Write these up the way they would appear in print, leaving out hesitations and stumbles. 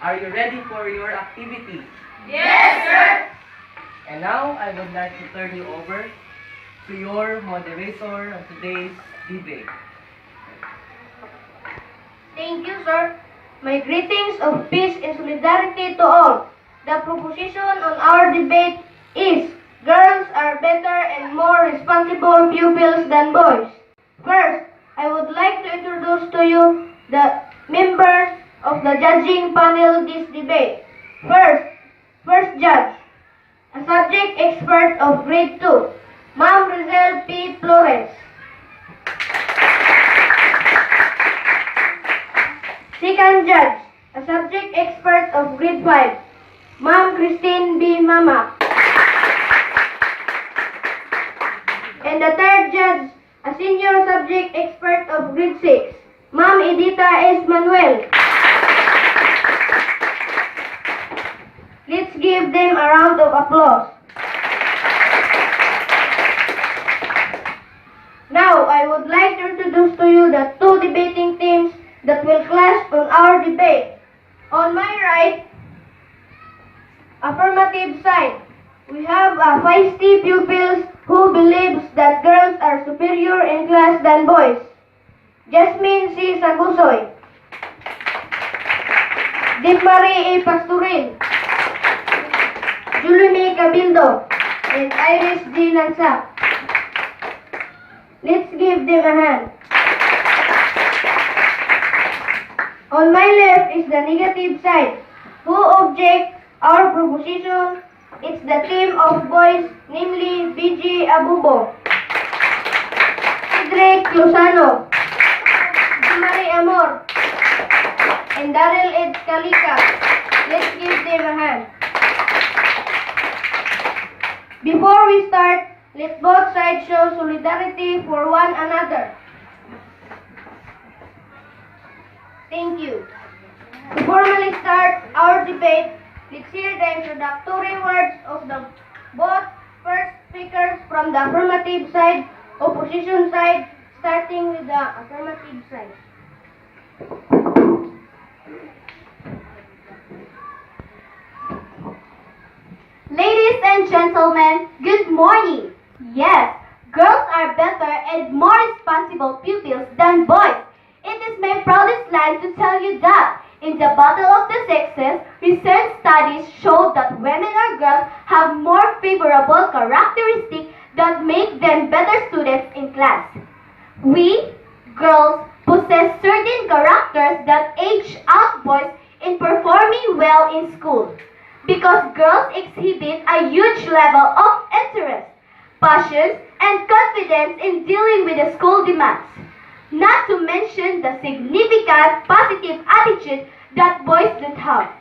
Are you ready for your activity? Yes, sir! And now, I would like to turn you over to your moderator of today's debate. Thank you, sir. My greetings of peace and solidarity to all. The proposition on our debate is girls are better and more responsible pupils than boys. First, I would like to introduce to you the members of the judging panel this debate. First judge, a subject expert of grade 2, Ma'am Rizel P. Flores. Second judge, a subject expert of grade 5, Ma'am Christine B. Mama. And the third judge, a senior subject expert of grade 6, Ma'am Edita S. Manuel. Let's give them a round of applause. Now, I would like to introduce to you the two debating teams that will clash on our debate. On my right, affirmative side, we have a feisty pupils who believes that girls are superior in class than boys. Jasmine C. Sagusoy, Dimpari A. Pasturin, Julie May Cabildo, and Iris G. Lansa. Let's give them a hand. On my left is the negative side. Who object our proposition? It's the team of boys, namely BG Abubo, Cedric Lozano, Jumari Amor, and Daryl Ed Kalika. Let's give them a hand. Before we start, let both sides show solidarity for one another. Thank you. To formally start our debate, let's hear the introductory words of the both first speakers from the affirmative side, opposition side, starting with the affirmative side. Ladies and gentlemen, good morning. Yes, girls are better and more responsible pupils than boys. It is my proudest line to tell you that. In the battle of the sexes, recent studies show that women or girls have more favorable characteristics that make them better students in class. We, girls, possess certain characters that age out boys in performing well in school. Because girls exhibit a huge level of interest, passion, and confidence in dealing with the school demands. Not to mention the significant positive attitude that boys don't have.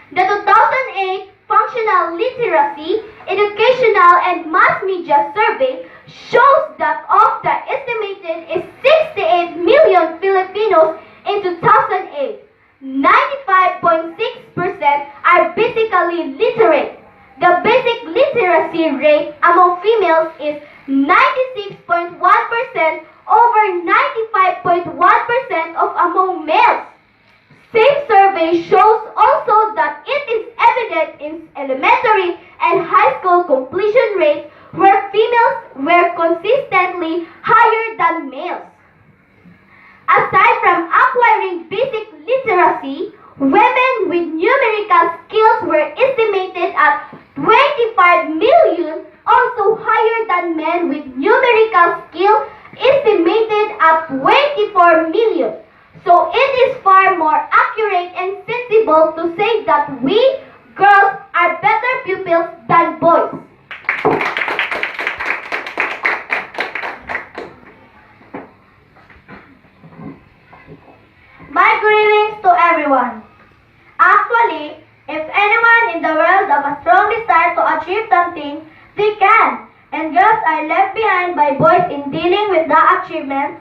The 2008 Functional Literacy, Educational and Mass Media Survey shows that of the estimated 68 million Filipinos in 2008, 95.6% are basically literate. The basic literacy rate among females is 96.1% over 95.1% of among males. Same survey shows also that it is evident in elementary and high school completion rates where females were consistently higher than males. Aside from acquiring basic literacy, women with numerical skills were estimated at 25 million, also higher than men with numerical skill estimated at 24 million. So it is far more accurate and sensible to say that we, girls, are better pupils than boys. My greetings to everyone. Actually, if anyone in the world have a strong desire to achieve something, they can. And girls are left behind by boys in dealing with the achievements,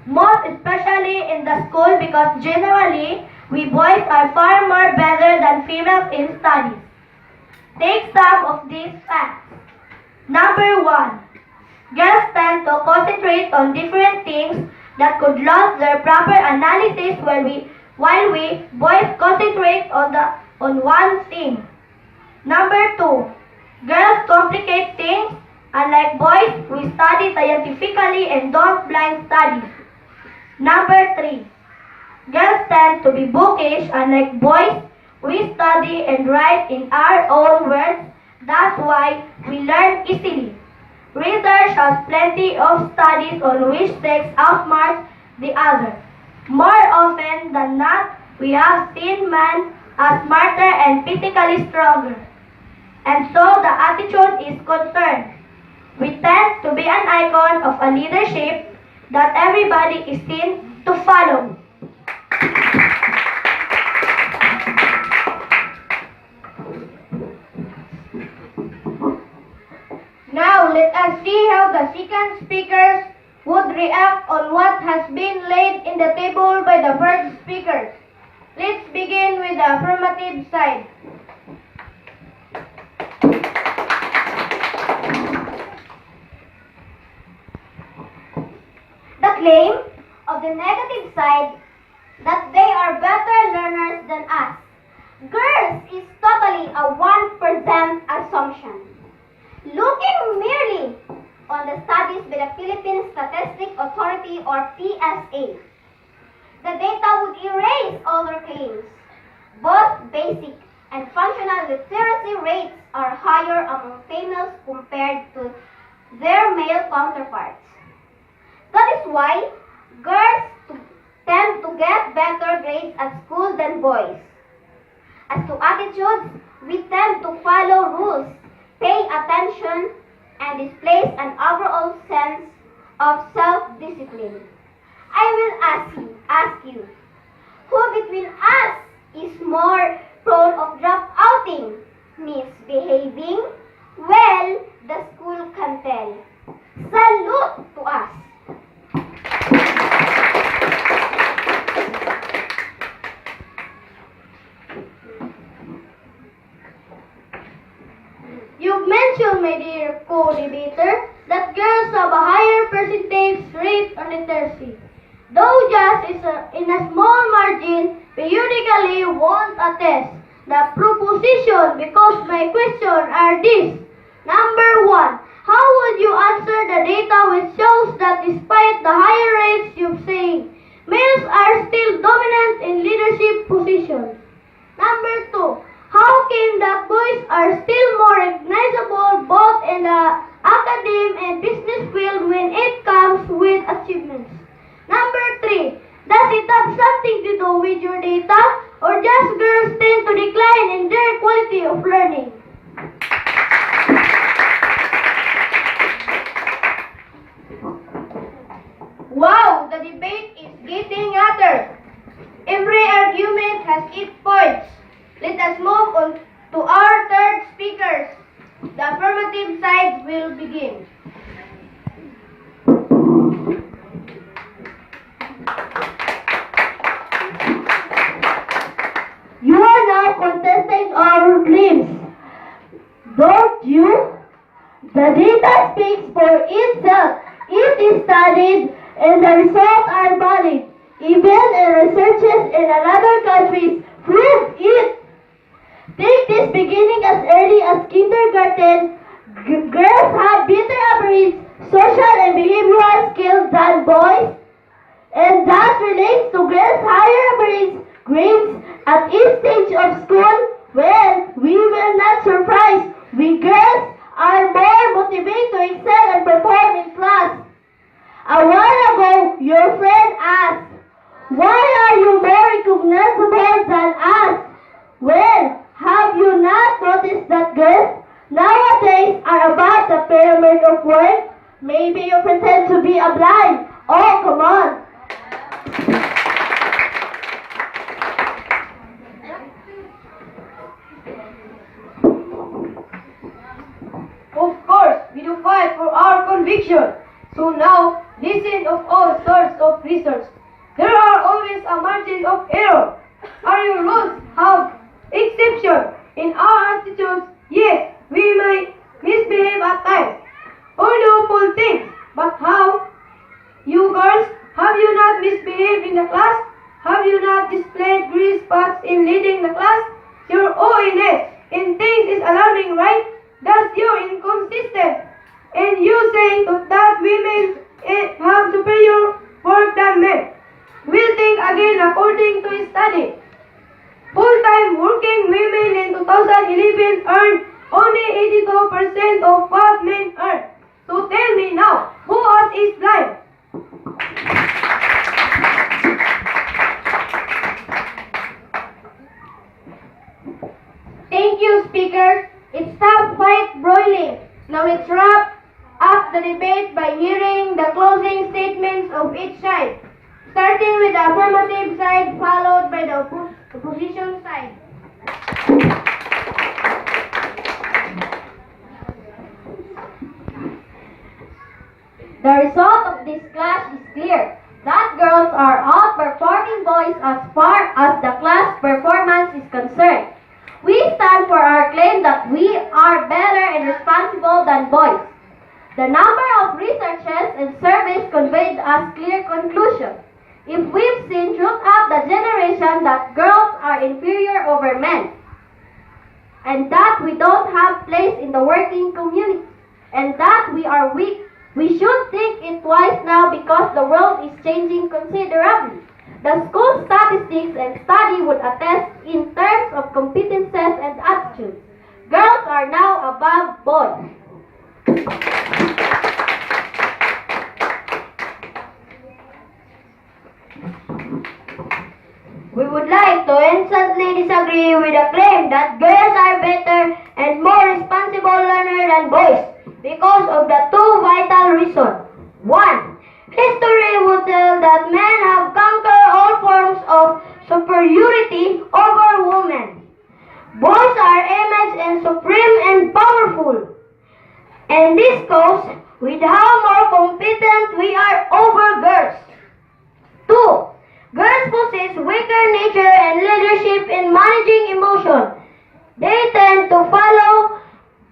most especially in the school because generally, we boys are far more better than females in studies. Take some of these facts. Number 1. Girls tend to concentrate on different things that could lose their proper analysis while we while we boys concentrate on one thing. Number 2, girls complicate things. Unlike boys, we study scientifically and don't blind study. Number 3, girls tend to be bookish. Unlike boys, we study and write in our own words. That's why we learn easily. Research has plenty of studies on which sex outsmarts the other. More often than not, we have seen men as smarter and physically stronger. And so the attitude is concerned. We tend to be an icon of a leadership that everybody is seen to follow. Now let us see how the second speakers would react on what has been laid in the table by the first speakers. Let's begin with the affirmative side. The claim of the negative side that they are better learners than us. Girls is totally a 1% assumption. Looking merely on the studies by the Philippine Statistics Authority or PSA, the data would erase all their claims. Both basic and functional literacy rates are higher among females compared to their male counterparts. That is why girls tend to get better grades at school than boys. As to attitudes, we tend to follow rules, pay attention, and displays an overall sense of self-discipline. I will ask you, who between us is more prone of dropouting, misbehaving? Well, the school can tell. Salute to us! You've mentioned, my dear co-debater, that girls have a higher percentage rate on literacy. Though just in a small margin, periodically won't attest the proposition because my questions are these. Number 1, how would you answer the data which shows that despite the higher rates you've seen, males are still dominant in leadership positions? Number 2, how came that boys are still more recognizable both in the academic and business field when it comes with achievements? Number 3, does it have something to do with your data or just girls tend to decline in their quality of learning? Wow, the debate is getting hotter. Every argument has its points. Let us move on to our third speakers. The affirmative side will begin. You are now contesting our claims, don't you? The data speaks for itself. It is studied and the results are valid. Even researchers in other countries prove it. Take this beginning as early as kindergarten. Girls have better average social and behavioral skills than boys. And that relates to girls' higher average grades at each stage of school. Well, we will not surprise. We girls are more motivated to excel and perform in class. A while ago, your friend asked, why are you more recognizable than us? Well, have you not noticed that girls nowadays are above the pyramid of worth? Maybe you pretend to be a blind. Oh, come on. Of course, we do fight for our conviction. So now, listen of all sorts of research. There are always a margin of error. Our rules have exception. In our attitudes, yes, we might misbehave at times or do fool things. But how? You girls, have you not misbehaved in the class? Have you not displayed calculate grease spots in leading the class? Your ONS in things is alarming, right? That's your inconsistent. And you say that women have superior work than men. We'll think again according to a study. Full-time working women in 2011 earned only 82% of what men earn. So tell me now, who else is blind? Thank you, speakers. It's top fight broiling. Now let's wrap up the debate by hearing the closing statements of each side, starting with the affirmative side, followed by the opposition side. The result of this clash is clear, that girls are outperforming boys as far as the class performance is concerned. We stand for our claim that we are better and responsible than boys. The number of researches and surveys conveyed us clear conclusions. If we've seen throughout the generation that girls are inferior over men, and that we don't have place in the working community, and that we are weak, we should think it twice now because the world is changing considerably. The school statistics and study would attest in terms of competences and attitudes. Girls are now above boys. We would like to instantly disagree with the claim that girls are better and more responsible learners than boys because of the two vital reasons. One, history would tell that men have conquered all forms of superiority over women. Boys are immense and supreme and powerful. And this goes with how more competent we are over girls. Two, girls possess weaker nature and leadership in managing emotion. They tend to follow,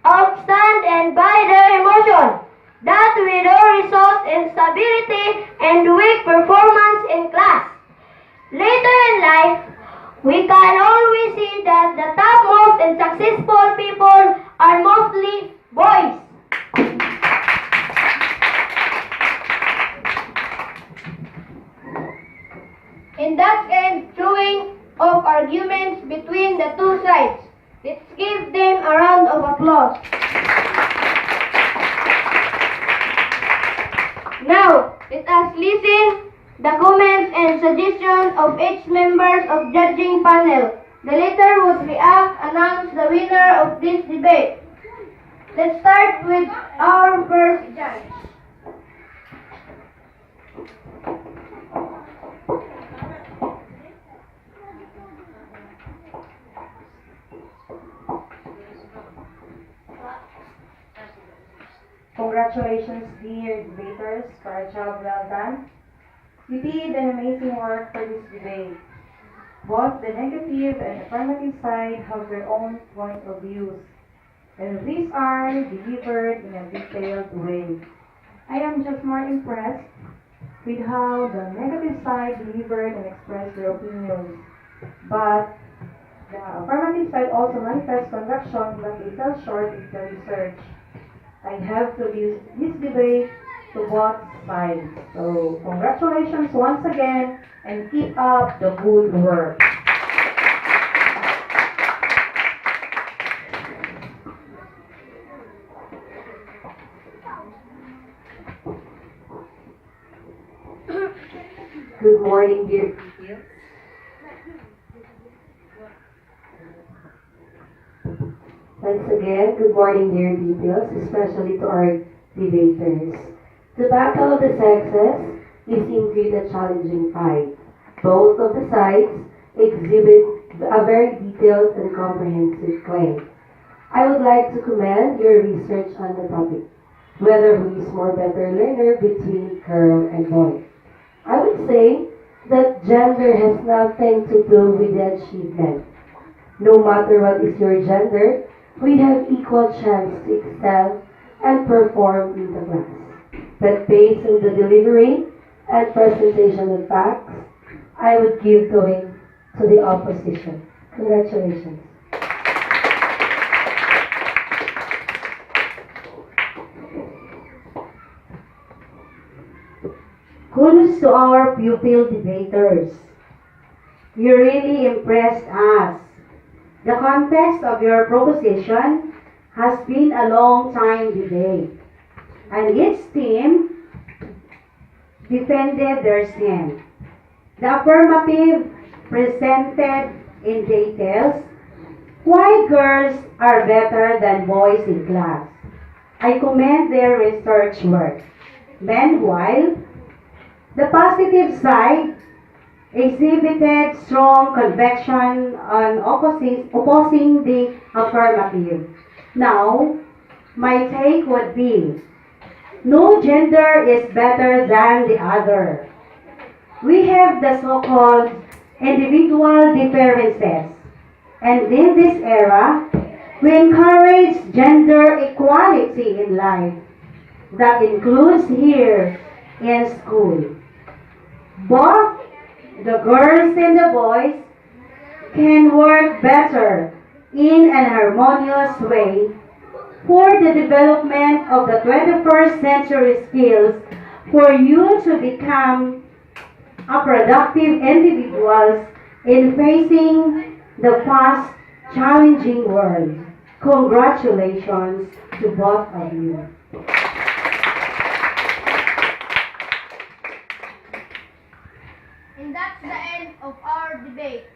outstand, and by their emotion. That will result in stability and weak performance in class. Later in life, we can always see that the topmost and successful people are mostly boys. And that's end throwing of arguments between the two sides. Let's give them a round of applause. Now, let us listen the comments and suggestions of each members of judging panel. The latter would announce the winner of this debate. Let's start with our first judge. Congratulations, dear debaters, for a job well done. You did an amazing work for this debate. Both the negative and affirmative side have their own point of views, and these are delivered in a detailed way. I am just more impressed with how the negative side delivered and expressed their opinions. But the affirmative side also manifests conviction that they fell short in the research. I have to use this debate to both sides. So, congratulations once again and keep up the good work. Good morning, dear pupils. Once again, good morning, dear pupils, especially to our debaters. The battle of the sexes is indeed a challenging fight. Both of the sides exhibit a very detailed and comprehensive claim. I would like to commend your research on the topic, whether who is more better learner between girl and boy. I would say that gender has nothing to do with the achievement. No matter what is your gender, we have equal chance to excel and perform in the class. But based on the delivery and presentation of facts, I would give to him to the opposition. Congratulations. Kudos to our pupil debaters. You really impressed us. The context of your proposition has been a long time debate, and each team defended their stand. The affirmative presented in details why girls are better than boys in class. I commend their research work. Meanwhile, the positive side exhibited strong conviction on opposing the affirmative. Now, my take would be, no gender is better than the other. We have the so-called individual differences, and in this era, we encourage gender equality in life. That includes here in school. Both the girls and the boys can work better in an harmonious way for the development of the 21st century skills for you to become a productive individuals in facing the fast, challenging world. Congratulations to both of you. And that's the end of our debate.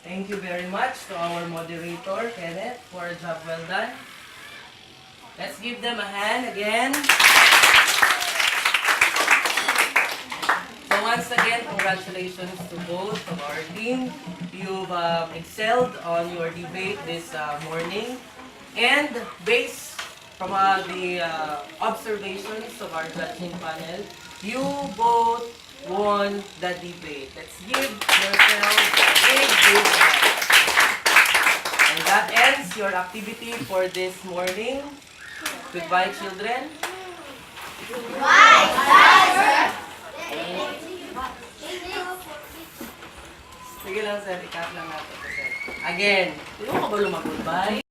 Thank you very much to our moderator, Kenneth, for a job well done. Let's give them a hand again. So once again, congratulations to both of our team. You've excelled on your debate this morning. And based from the observations of our judging panel, you both won the debate. Let's give yourselves a big hand. And that ends your activity for this morning. Goodbye, children. Sige lang, sir. Ikat lang natin. Again, hindi mo ka ba lumag-goodbye?